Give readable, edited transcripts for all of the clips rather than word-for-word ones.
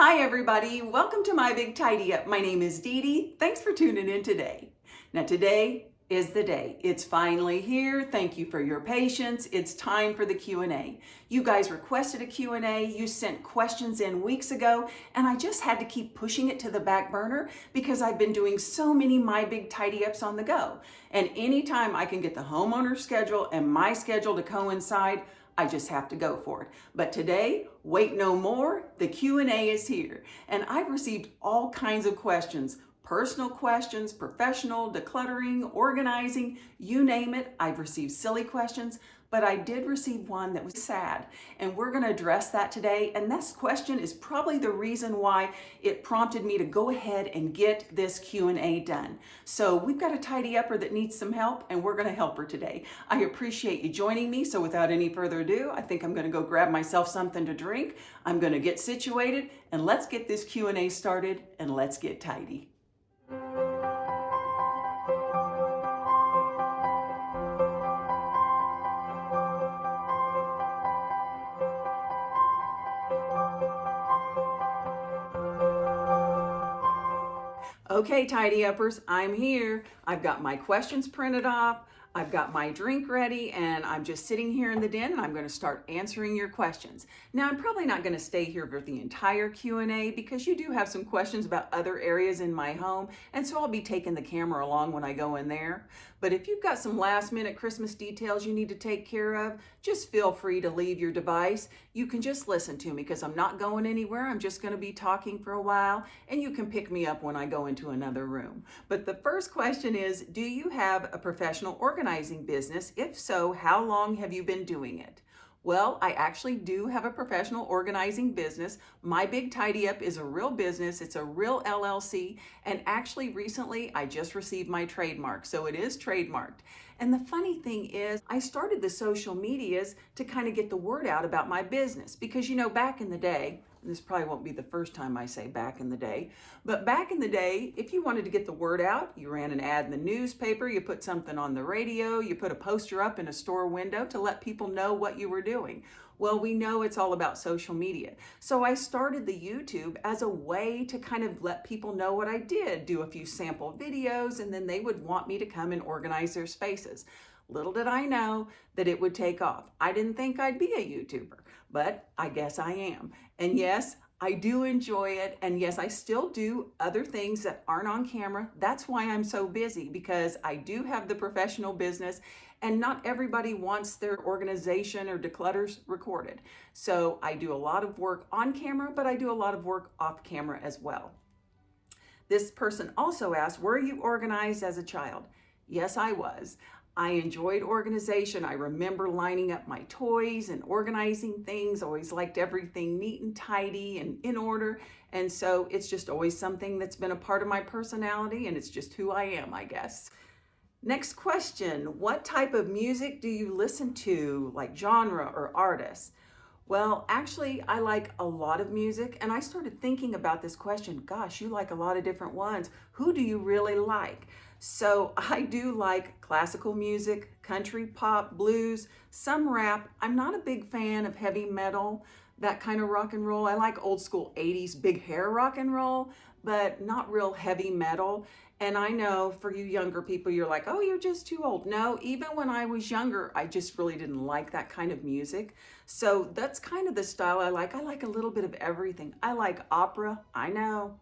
Hi everybody, welcome to my Big Tidy Up. My name is DeDe. Thanks for tuning in today. Now today is the day. It's finally here. Thank you for your patience. It's time for the Q&A. You guys requested a Q&A. You sent questions in weeks ago, and I just had to keep pushing it to the back burner because I've been doing so many My Big Tidy Ups on the go. And anytime I can get the homeowner's schedule and my schedule to coincide, I just have to go for it. But today, wait no more, the Q&A is here. And I've received all kinds of questions, personal questions, professional, decluttering, organizing, you name it. I've received silly questions, but I did receive one that was sad. And we're gonna address that today. And this question is probably the reason why it prompted me to go ahead and get this Q&A done. So we've got a tidy upper that needs some help, and we're gonna help her today. I appreciate you joining me. So without any further ado, I think I'm gonna go grab myself something to drink. I'm gonna get situated, and let's get this Q&A started, and let's get tidy. Okay, tidy uppers, I'm here. I've got my questions printed off. I've got my drink ready, and I'm just sitting here in the den, and I'm going to start answering your questions. Now, I'm probably not going to stay here for the entire Q&A because you do have some questions about other areas in my home, and so I'll be taking the camera along when I go in there. But if you've got some last-minute Christmas details you need to take care of, just feel free to leave your device. You can just listen to me because I'm not going anywhere. I'm just going to be talking for a while, and you can pick me up when I go into another room. But the first question is, do you have a professional organizing business? If so, how long have you been doing it? Well, I actually do have a professional organizing business. My Big Tidy Up is a real business. It's a real LLC. And actually recently I just received my trademark. So it is trademarked. And the funny thing is I started the social medias to kind of get the word out about my business because, you know, back in the day, and this probably won't be the first time I say back in the day, but back in the day, if you wanted to get the word out, you ran an ad in the newspaper, you put something on the radio, you put a poster up in a store window to let people know what you were doing. Well, we know it's all about social media. So I started the YouTube as a way to kind of let people know what I did, do a few sample videos, and then they would want me to come and organize their spaces. Little did I know that it would take off. I didn't think I'd be a YouTuber, but I guess I am. And yes, I do enjoy it. And yes, I still do other things that aren't on camera. That's why I'm so busy, because I do have the professional business and not everybody wants their organization or declutters recorded. So I do a lot of work on camera, but I do a lot of work off camera as well. This person also asked, were you organized as a child? Yes, I was. I enjoyed organization. I remember lining up my toys and organizing things. Always liked everything neat and tidy and in order. And so it's just always something that's been a part of my personality, and it's just who I am, I guess. Next question, what type of music do you listen to, like genre or artists? Well, actually, I like a lot of music, and I started thinking about this question. Gosh, you like a lot of different ones. Who do you really like? So I do like classical music, country, pop, blues, some rap. I'm not a big fan of heavy metal, that kind of rock and roll. I like old school 80s big hair rock and roll, but not real heavy metal. And I know for you younger people, you're like, oh, you're just too old. No, even when I was younger, I just really didn't like that kind of music. So that's kind of the style I like. I like a little bit of everything. I like opera. I know,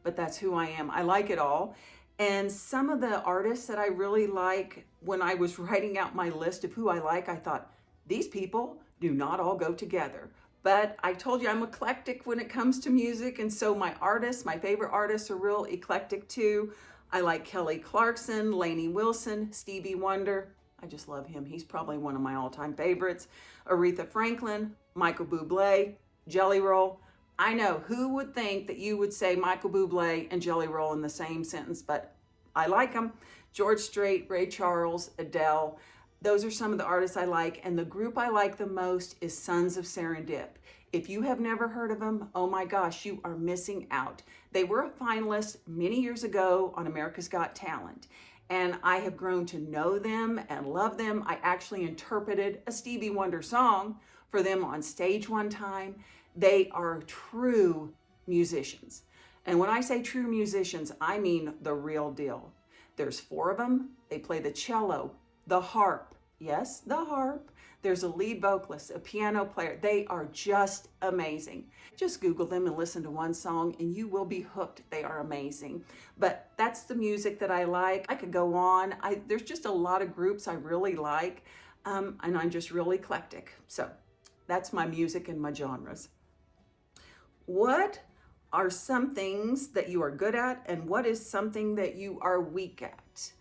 but that's who I am. I like it all. And some of the artists that I really like, when I was writing out my list of who I like, I thought, these people do not all go together. But I told you I'm eclectic when it comes to music, and so my favorite artists are real eclectic too. I like Kelly Clarkson, Lainey Wilson, Stevie Wonder. I just love him. He's probably one of my all-time favorites. Aretha Franklin, Michael Bublé, Jelly Roll. I know, who would think that you would say Michael Bublé and Jelly Roll in the same sentence, but I like them. George Strait, Ray Charles, Adele. Those are some of the artists I like, and the group I like the most is Sons of Serendip. If you have never heard of them, oh my gosh, you are missing out. They were a finalist many years ago on America's Got Talent, and I have grown to know them and love them. I actually interpreted a Stevie Wonder song for them on stage one time. They are true musicians. And when I say true musicians, I mean the real deal. There's 4 of them. They play the cello, the harp. Yes, the harp. There's a lead vocalist, a piano player. They are just amazing. Just Google them and listen to one song and you will be hooked. They are amazing. But that's the music that I like. I could go on. There's just a lot of groups I really like, and I'm just real eclectic. So that's my music and my genres. What are some things that you are good at, and what is something that you are weak at?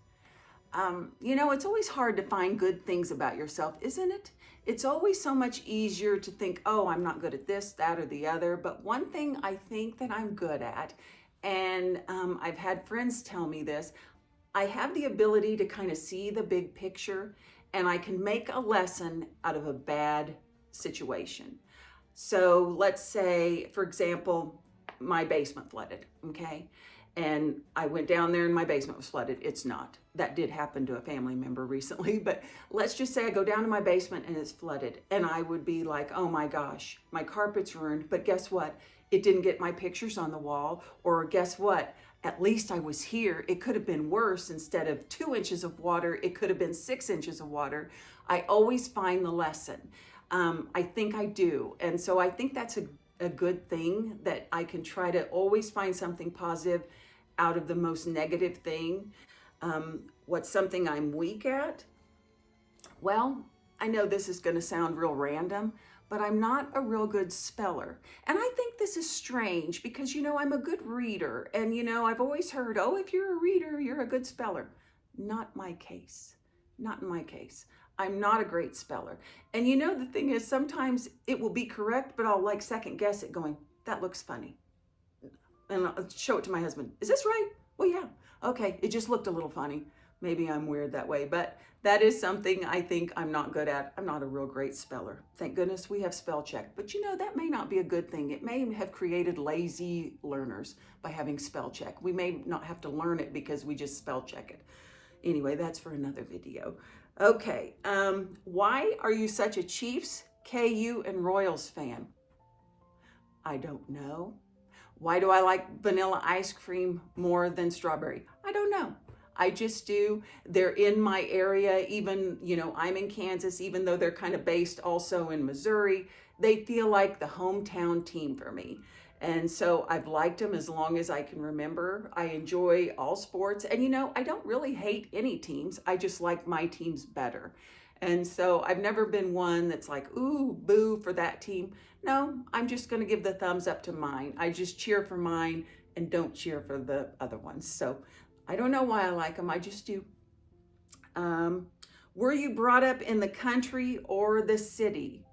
It's always hard to find good things about yourself, isn't it? It's always so much easier to think, oh, I'm not good at this, that, or the other. But one thing I think that I'm good at, and I've had friends tell me this, I have the ability to kind of see the big picture, and I can make a lesson out of a bad situation. So let's say, for example, my basement flooded, okay? And I went down there and my basement was flooded. It's not. That did happen to a family member recently, but let's just say I go down to my basement and it's flooded. And I would be like, oh my gosh, my carpet's ruined. But guess what? It didn't get my pictures on the wall. Or guess what? At least I was here. It could have been worse. Instead of 2 inches of water, it could have been 6 inches of water. I always find the lesson. I think I do. And so I think that's a good thing, that I can try to always find something positive out of the most negative thing. What's something I'm weak at? Well, I know this is going to sound real random, but I'm not a real good speller. And I think this is strange because, I'm a good reader. And, I've always heard, oh, if you're a reader, you're a good speller. Not my case. Not in my case. I'm not a great speller. And the thing is, sometimes it will be correct, but I'll second guess it going, that looks funny. And I'll show it to my husband. Is this right? Well, yeah. Okay, it just looked a little funny. Maybe I'm weird that way, but that is something I think I'm not good at. I'm not a real great speller. Thank goodness we have spell check. But that may not be a good thing. It may have created lazy learners by having spell check. We may not have to learn it because we just spell check it. Anyway, that's for another video. Okay, why are you such a Chiefs, KU, and Royals fan? I don't know. Why do I like vanilla ice cream more than strawberry? I don't know. I just do. They're in my area. Even, I'm in Kansas, even though they're kind of based also in Missouri. They feel like the hometown team for me. And so I've liked them as long as I can remember. I enjoy all sports. And I don't really hate any teams. I just like my teams better. And so I've never been one that's like, ooh, boo for that team. No, I'm just going to give the thumbs up to mine. I just cheer for mine and don't cheer for the other ones. So I don't know why I like them. I just do. Were you brought up in the country or the city?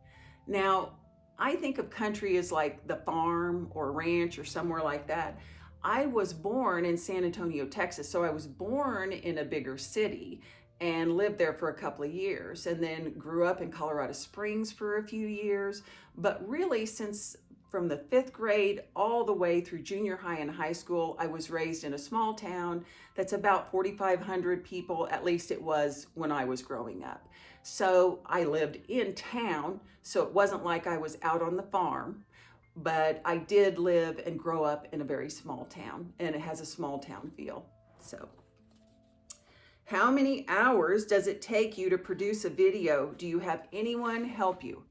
Now, I think of country as like the farm or ranch or somewhere like that. I was born in San Antonio, Texas. So I was born in a bigger city and lived there for a couple of years, and then grew up in Colorado Springs for a few years. But really, since from the 5th grade all the way through junior high and high school, I was raised in a small town that's about 4,500 people, at least it was when I was growing up. So I lived in town, so it wasn't like I was out on the farm, but I did live and grow up in a very small town, and it has a small town feel. So, how many hours does it take you to produce a video? Do you have anyone help you?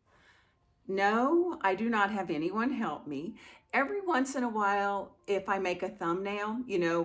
No, I do not have anyone help me. Every once in a while, if I make a thumbnail,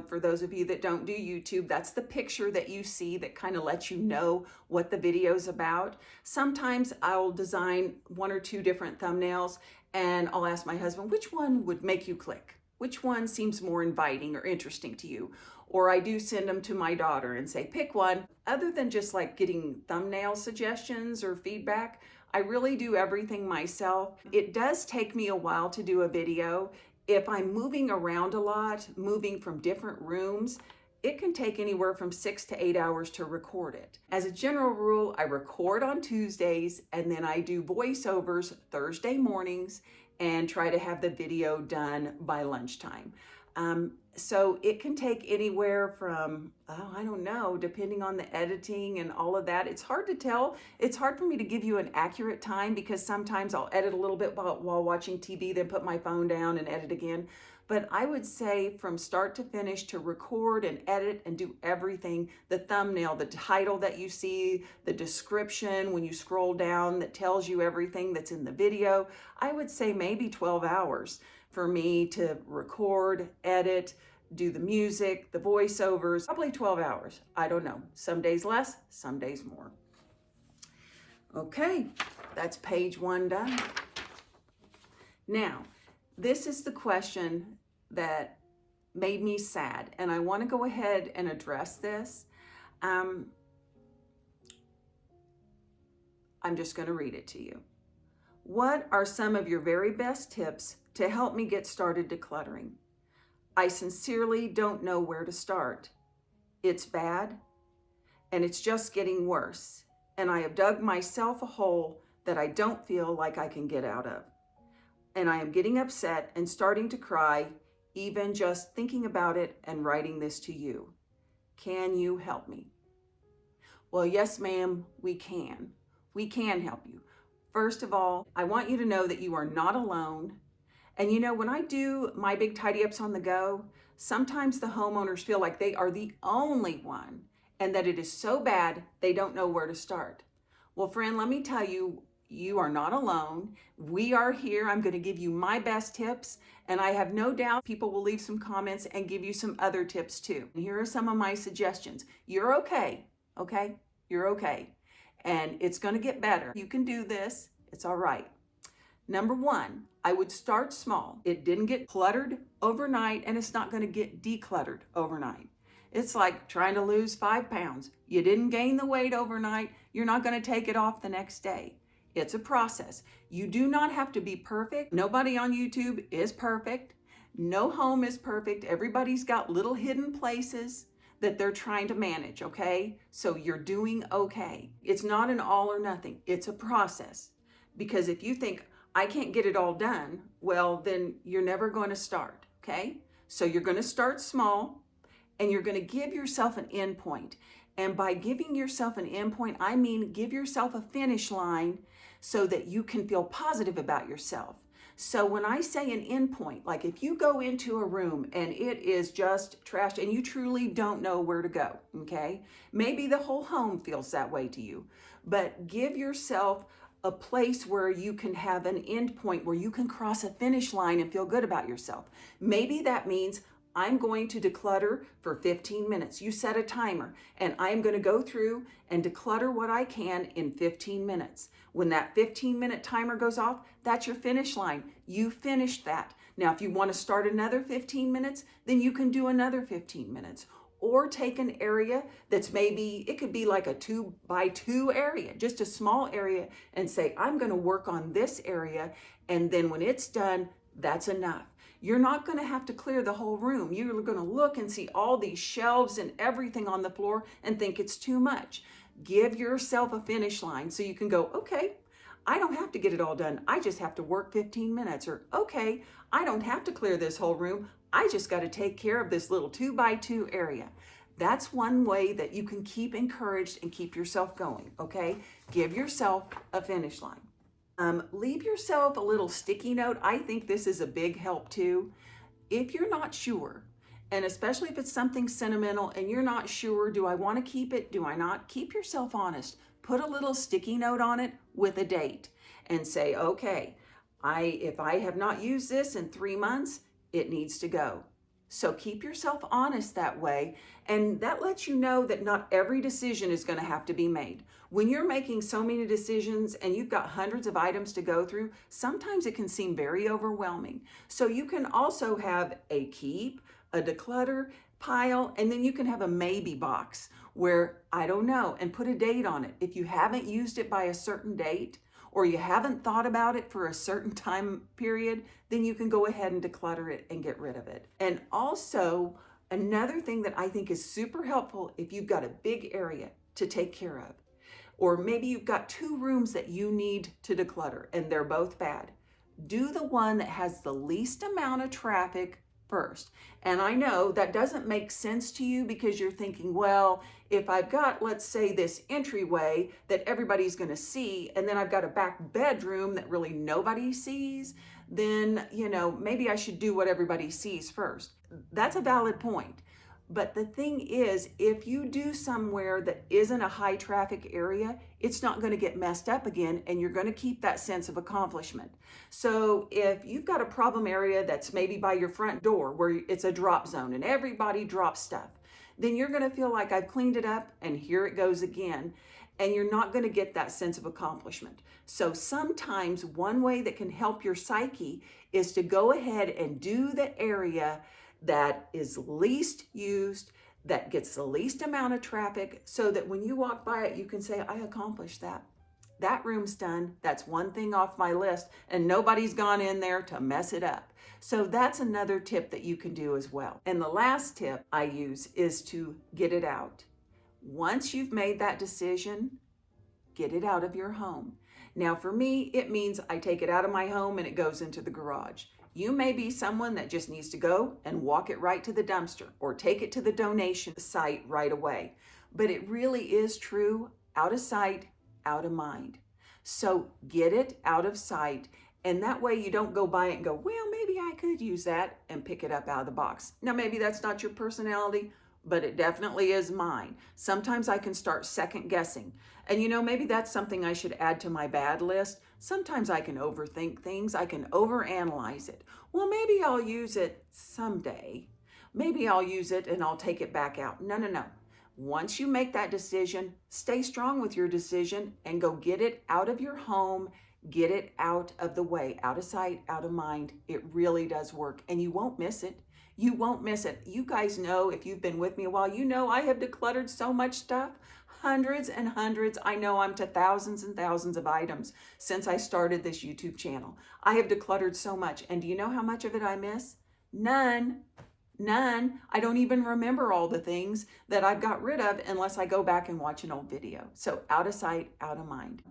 for those of you that don't do YouTube, that's the picture that you see that kind of lets you know what the video's about. Sometimes I'll design 1 or 2 different thumbnails and I'll ask my husband, which one would make you click? Which one seems more inviting or interesting to you? Or I do send them to my daughter and say, pick one. Other than just getting thumbnail suggestions or feedback, I really do everything myself. It does take me a while to do a video. If I'm moving around a lot, moving from different rooms, it can take anywhere from 6 to 8 hours to record it. As a general rule, I record on Tuesdays and then I do voiceovers Thursday mornings and try to have the video done by lunchtime. So it can take anywhere from, oh, I don't know, depending on the editing and all of that. It's hard to tell. It's hard for me to give you an accurate time because sometimes I'll edit a little bit while watching TV, then put my phone down and edit again. But I would say from start to finish, to record and edit and do everything, the thumbnail, the title that you see, the description when you scroll down that tells you everything that's in the video, I would say maybe 12 hours for me to record, edit, do the music, the voiceovers, probably 12 hours. I don't know. Some days less, some days more. Okay, that's page 1 done. Now, this is the question that made me sad, and I want to go ahead and address this. I'm just going to read it to you. What are some of your very best tips to help me get started decluttering? I sincerely don't know where to start. It's bad, and it's just getting worse, and I have dug myself a hole that I don't feel like I can get out of. And I am getting upset and starting to cry, even just thinking about it and writing this to you. Can you help me? Well, yes, ma'am, we can. We can help you. First of all, I want you to know that you are not alone. And you know, when I do my big tidy ups on the go, sometimes the homeowners feel like they are the only one and that it is so bad they don't know where to start. Well, friend, let me tell you, you are not alone. We are here. I'm going to give you my best tips, and I have no doubt people will leave some comments and give you some other tips too. And here are some of my suggestions. You're okay, okay? You're okay. And it's going to get better. You can do this. It's all right. Number 1, I would start small. It didn't get cluttered overnight, and it's not going to get decluttered overnight. It's like trying to lose 5 pounds. You didn't gain the weight overnight. You're not going to take it off the next day. It's a process. You do not have to be perfect. Nobody on YouTube is perfect. No home is perfect. Everybody's got little hidden places that they're trying to manage, okay? So you're doing okay. It's not an all or nothing. It's a process. Because if you think, I can't get it all done, well, then you're never going to start, okay? So you're going to start small, and you're going to give yourself an end point. And by giving yourself an end point, I mean give yourself a finish line so that you can feel positive about yourself. So when I say an end point, like if you go into a room and it is just trashed and you truly don't know where to go, okay? Maybe the whole home feels that way to you, but give yourself a place where you can have an end point, where you can cross a finish line and feel good about yourself. Maybe that means I'm going to declutter for 15 minutes. You set a timer, and I'm going to go through and declutter what I can in 15 minutes. When that 15-minute timer goes off, that's your finish line. You finished that. Now, if you want to start another 15 minutes, then you can do another 15 minutes. Or take an area that's maybe, it could be like a 2x2 area, just a small area, and say, I'm going to work on this area, and then when it's done, that's enough. You're not going to have to clear the whole room. You're going to look and see all these shelves and everything on the floor and think it's too much. Give yourself a finish line so you can go, okay, I don't have to get it all done. I just have to work 15 minutes. Or, okay, I don't have to clear this whole room. I just got to take care of this little 2x2 area. That's one way that you can keep encouraged and keep yourself going, okay? Give yourself a finish line. Leave yourself a little sticky note. I think this is a big help too. If you're not sure, and especially if it's something sentimental and you're not sure, do I want to keep it? Do I not? Keep yourself honest. Put a little sticky note on it with a date and say, okay, if I have not used this in 3 months, it needs to go. So keep yourself honest that way, and that lets you know that not every decision is going to have to be made. When you're making so many decisions and you've got hundreds of items to go through, sometimes it can seem very overwhelming. So you can also have a keep, a declutter pile, and then you can have a maybe box where, I don't know, and put a date on it. If you haven't used it by a certain date, or you haven't thought about it for a certain time period, then you can go ahead and declutter it and get rid of it. And also, another thing that I think is super helpful if you've got a big area to take care of, or maybe you've got 2 rooms that you need to declutter and they're both bad, do the one that has the least amount of traffic first. And I know that doesn't make sense to you because you're thinking, well, if I've got, let's say, this entryway that everybody's going to see, and then I've got a back bedroom that really nobody sees, then, maybe I should do what everybody sees first. That's a valid point. But the thing is, if you do somewhere that isn't a high traffic area, it's not going to get messed up again, and you're going to keep that sense of accomplishment. So if you've got a problem area that's maybe by your front door where it's a drop zone and everybody drops stuff, then you're going to feel like I've cleaned it up and here it goes again. And you're not going to get that sense of accomplishment. So sometimes one way that can help your psyche is to go ahead and do the area that is least used, that gets the least amount of traffic, so that when you walk by it, you can say, I accomplished that. That room's done. That's one thing off my list, and nobody's gone in there to mess it up. So that's another tip that you can do as well. And the last tip I use is to get it out. Once you've made that decision, get it out of your home. Now for me, it means I take it out of my home and it goes into the garage. You may be someone that just needs to go and walk it right to the dumpster or take it to the donation site right away. But it really is true, out of sight, out of mind. So get it out of sight, and that way you don't go by it and go, well, maybe I could use that, and pick it up out of the box. Now maybe that's not your personality, but it definitely is mine. Sometimes I can start second guessing. And maybe that's something I should add to my bad list. Sometimes I can overthink things. I can overanalyze it. Well, maybe I'll use it someday. Maybe I'll use it and I'll take it back out. No. Once you make that decision, stay strong with your decision and go get it out of your home. Get it out of the way, out of sight, out of mind. It really does work, and you won't miss it. You won't miss it. You guys know, if you've been with me a while, you know I have decluttered so much stuff, hundreds and hundreds. I know I'm to thousands and thousands of items since I started this YouTube channel. I have decluttered so much, and do you know how much of it I miss? None. I don't even remember all the things that I've got rid of unless I go back and watch an old video. So out of sight, out of mind.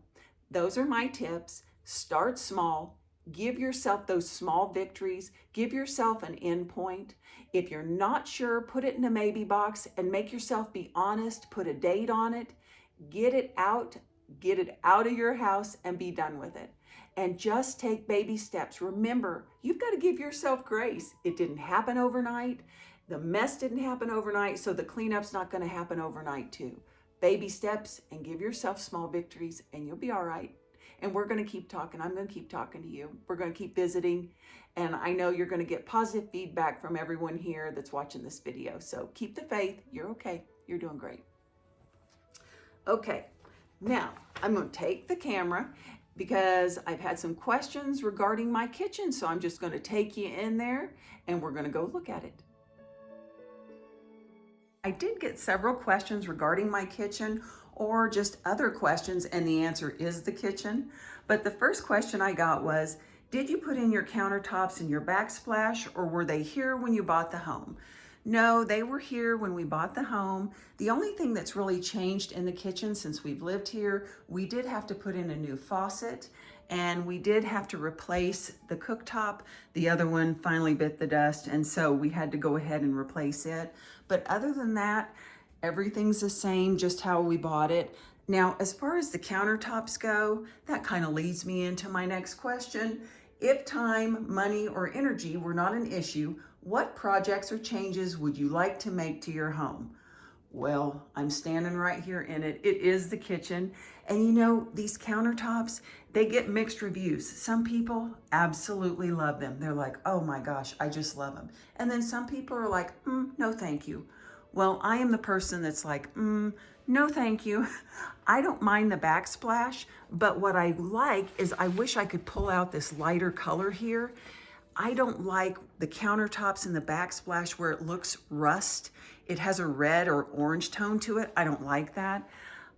Those are my tips. Start small. Give yourself those small victories. Give yourself an end point. If you're not sure, put it in a maybe box and make yourself be honest. Put a date on it. Get it out of your house and be done with it. And just take baby steps. Remember, you've got to give yourself grace. It didn't happen overnight. The mess didn't happen overnight, so the cleanup's not going to happen overnight too. Baby steps, and give yourself small victories, and you'll be all right. And we're going to keep talking. I'm going to keep talking to you. We're going to keep visiting. And I know you're going to get positive feedback from everyone here that's watching this video. So keep the faith. You're okay. You're doing great. Okay, now I'm going to take the camera because I've had some questions regarding my kitchen. So I'm just going to take you in there and we're going to go look at it. I did get several questions regarding my kitchen or just other questions, and the answer is the kitchen. But the first question I got was, did you put in your countertops and your backsplash, or were they here when you bought the home? No, they were here when we bought the home. The only thing that's really changed in the kitchen since we've lived here, we did have to put in a new faucet, and we did have to replace the cooktop. The other one finally bit the dust, and so we had to go ahead and replace it. But other than that, everything's the same, just how we bought it. Now, as far as the countertops go, that kind of leads me into my next question. If time, money, or energy were not an issue, what projects or changes would you like to make to your home? Well, I'm standing right here in it. It is the kitchen. And these countertops, they get mixed reviews. Some people absolutely love them. They're like, oh my gosh, I just love them. And then some people are like, no, thank you. Well, I am the person that's like, no, thank you. I don't mind the backsplash, but what I like is I wish I could pull out this lighter color here. I don't like the countertops and the backsplash where it looks rust. It has a red or orange tone to it. I don't like that.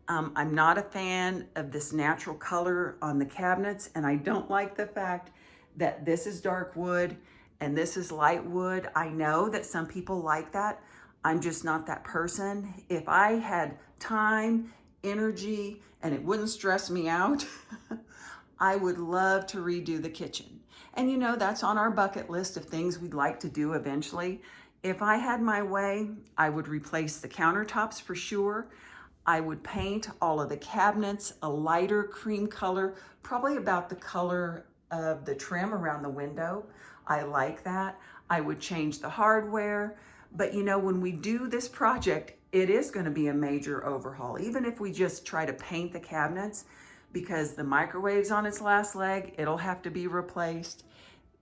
I'm not a fan of this natural color on the cabinets, and I don't like the fact that this is dark wood and this is light wood. I know that some people like that. I'm just not that person. If I had time, energy, and it wouldn't stress me out, I would love to redo the kitchen. And you know, that's on our bucket list of things we'd like to do eventually. If I had my way, I would replace the countertops for sure. I would paint all of the cabinets a lighter cream color, probably about the color of the trim around the window. I like that. I would change the hardware. But you know, when we do this project, it is going to be a major overhaul, even if we just try to paint the cabinets, because the microwave's on its last leg, it'll have to be replaced.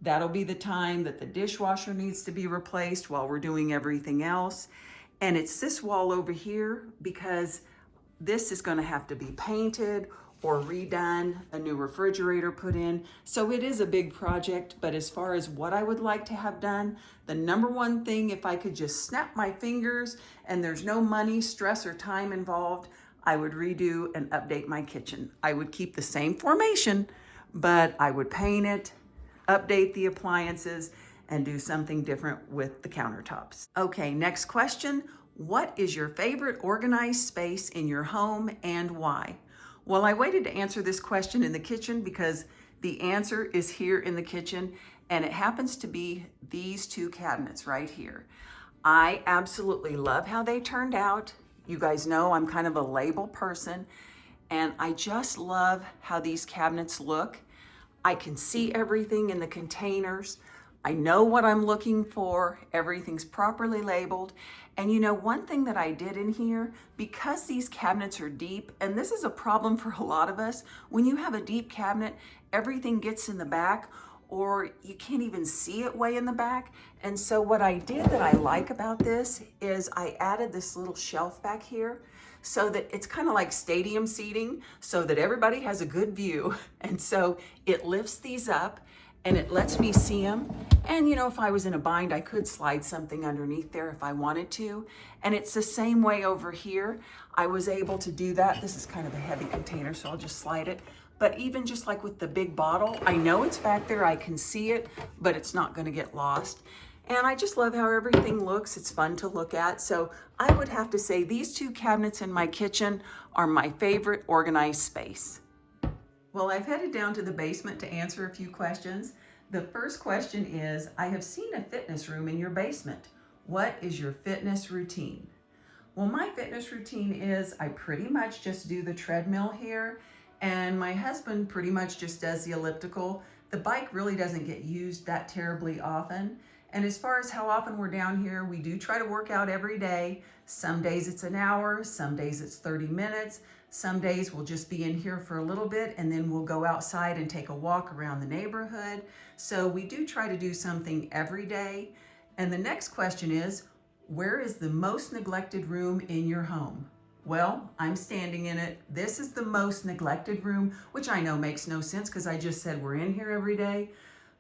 That'll be the time that the dishwasher needs to be replaced while we're doing everything else. And it's this wall over here, because this is going to have to be painted or redone, a new refrigerator put in. So it is a big project, but as far as what I would like to have done, the number one thing, if I could just snap my fingers and there's no money, stress, or time involved, I would redo and update my kitchen. I would keep the same formation, but I would paint it, update the appliances, and do something different with the countertops. Okay, next question. What is your favorite organized space in your home and why? Well, I waited to answer this question in the kitchen because the answer is here in the kitchen, and it happens to be these two cabinets right here. I absolutely love how they turned out. You guys know I'm kind of a label person, and I just love how these cabinets look. I can see everything in the containers. I know what I'm looking for. Everything's properly labeled. And you know, one thing that I did in here, because these cabinets are deep, and this is a problem for a lot of us, when you have a deep cabinet, everything gets in the back, or you can't even see it way in the back. And so what I did that I like about this is I added this little shelf back here so that it's kind of like stadium seating, so that everybody has a good view. And so it lifts these up and it lets me see them. And you know, if I was in a bind, I could slide something underneath there if I wanted to. And it's the same way over here. I was able to do that. This is kind of a heavy container, so I'll just slide it. But even just like with the big bottle, I know it's back there, I can see it, but it's not gonna get lost. And I just love how everything looks. It's fun to look at. So I would have to say these two cabinets in my kitchen are my favorite organized space. Well, I've headed down to the basement to answer a few questions. The first question is, I have seen a fitness room in your basement. What is your fitness routine? Well, my fitness routine is I pretty much just do the treadmill here, and my husband pretty much just does the elliptical. The bike really doesn't get used that terribly often. And as far as how often we're down here, we do try to work out every day. Some days it's an hour, some days it's 30 minutes. Some days we'll just be in here for a little bit and then we'll go outside and take a walk around the neighborhood. So we do try to do something every day. And the next question is, where is the most neglected room in your home? Well, I'm standing in it. This is the most neglected room, which I know makes no sense because I just said we're in here every day.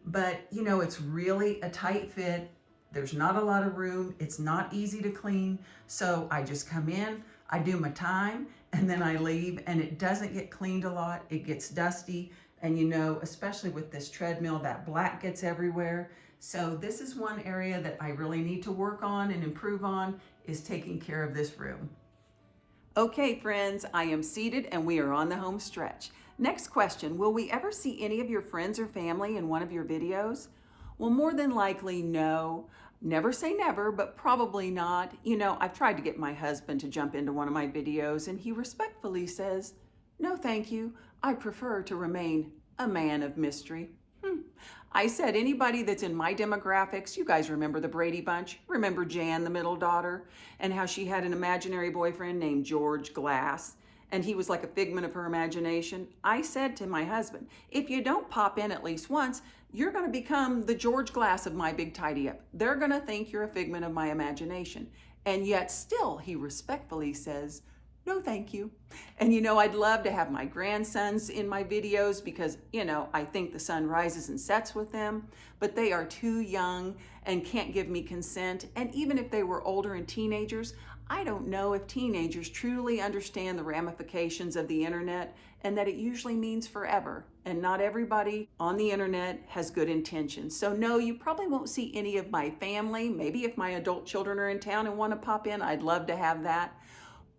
But you know, it's really a tight fit. There's not a lot of room. It's not easy to clean. So I just come in, I do my time, and then I leave, and it doesn't get cleaned a lot. It gets dusty. And you know, especially with this treadmill, that black gets everywhere. So this is one area that I really need to work on and improve on, is taking care of this room. Okay, friends, I am seated and we are on the home stretch. Next question, will we ever see any of your friends or family in one of your videos? Well, more than likely, no. Never say never, but probably not. You know, I've tried to get my husband to jump into one of my videos and he respectfully says, no, thank you. I prefer to remain a man of mystery. I said anybody that's in my demographics, you guys remember the Brady Bunch? Remember Jan, the middle daughter, and how she had an imaginary boyfriend named George Glass, and he was like a figment of her imagination? I said to my husband, if you don't pop in at least once, you're going to become the George Glass of My Big Tidy Up. They're going to think you're a figment of my imagination. And yet still, he respectfully says, no, thank you. And you know, I'd love to have my grandsons in my videos because, you know, I think the sun rises and sets with them, but they are too young and can't give me consent. And even if they were older and teenagers, I don't know if teenagers truly understand the ramifications of the internet and that it usually means forever. And not everybody on the internet has good intentions. So no, you probably won't see any of my family. Maybe if my adult children are in town and want to pop in, I'd love to have that.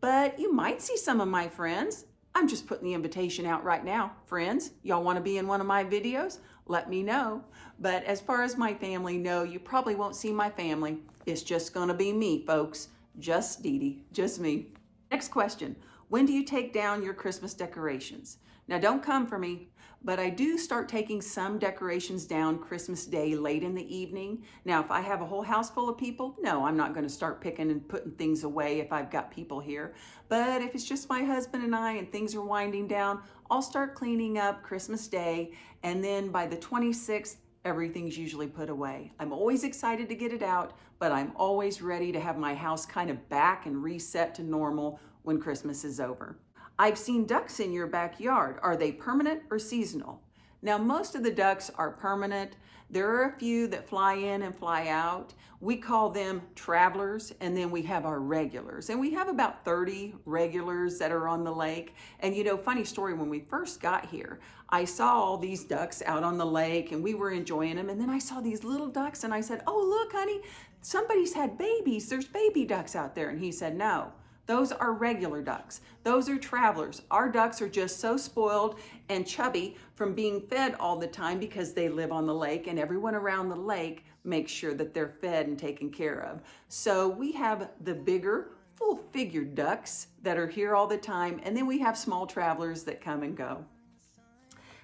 But you might see some of my friends. I'm just putting the invitation out right now. Friends, y'all want to be in one of my videos? let me know. But as far as my family, no, you probably won't see my family. It's just gonna be me, folks. Just DeDe, just me. Next question, when do you take down your Christmas decorations? Now don't come for me, but I do start taking some decorations down Christmas Day late in the evening. Now, if I have a whole house full of people, no, I'm not gonna start picking and putting things away if I've got people here. But if it's just my husband and I and things are winding down, I'll start cleaning up Christmas Day, and then by the 26th, everything's usually put away. I'm always excited to get it out, but I'm always ready to have my house kind of back and reset to normal when Christmas is over. I've seen ducks in your backyard. Are they permanent or seasonal? Now, most of the ducks are permanent. There are a few that fly in and fly out. We call them travelers, and then we have our regulars. And we have about 30 regulars that are on the lake. And you know, funny story, when we first got here, I saw all these ducks out on the lake and we were enjoying them. And then I saw these little ducks and I said, "Oh, look, honey, somebody's had babies. There's baby ducks out there." And he said, "No. Those are regular ducks. Those are travelers. Our ducks are just so spoiled and chubby from being fed all the time because they live on the lake, and everyone around the lake makes sure that they're fed and taken care of." So we have the bigger, full-figured ducks that are here all the time, and then we have small travelers that come and go.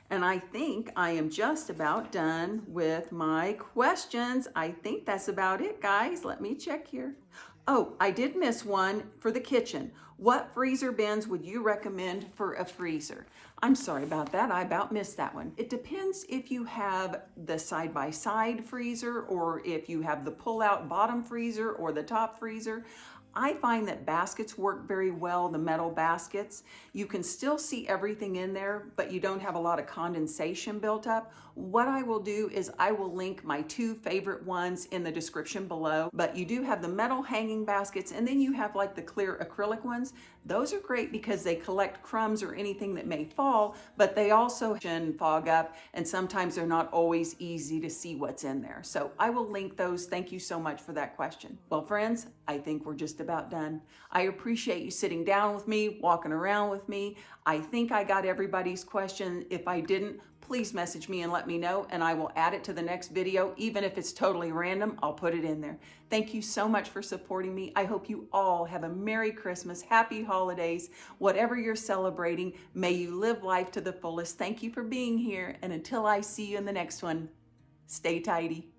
And I think I am just about done with my questions. I think that's about it, guys. Let me check here. Oh, I did miss one for the kitchen. What freezer bins would you recommend for a freezer? I'm sorry about that. I about missed that one. It depends if you have the side-by-side freezer or if you have the pull-out bottom freezer or the top freezer. I find that baskets work very well, the metal baskets. You can still see everything in there, but you don't have a lot of condensation built up. What I will do is I will link my two favorite ones in the description below, but you do have the metal hanging baskets, and then you have like the clear acrylic ones. Those are great because they collect crumbs or anything that may fall, but they also can fog up, and sometimes they're not always easy to see what's in there. So I will link those. Thank you so much for that question. Well, friends, I think we're just about done. I appreciate you sitting down with me, walking around with me. I think I got everybody's question. If I didn't, please message me and let me know, and I will add it to the next video. Even if it's totally random, I'll put it in there. Thank you so much for supporting me. I hope you all have a Merry Christmas, Happy Holidays, whatever you're celebrating. May you live life to the fullest. Thank you for being here, and until I see you in the next one, stay tidy.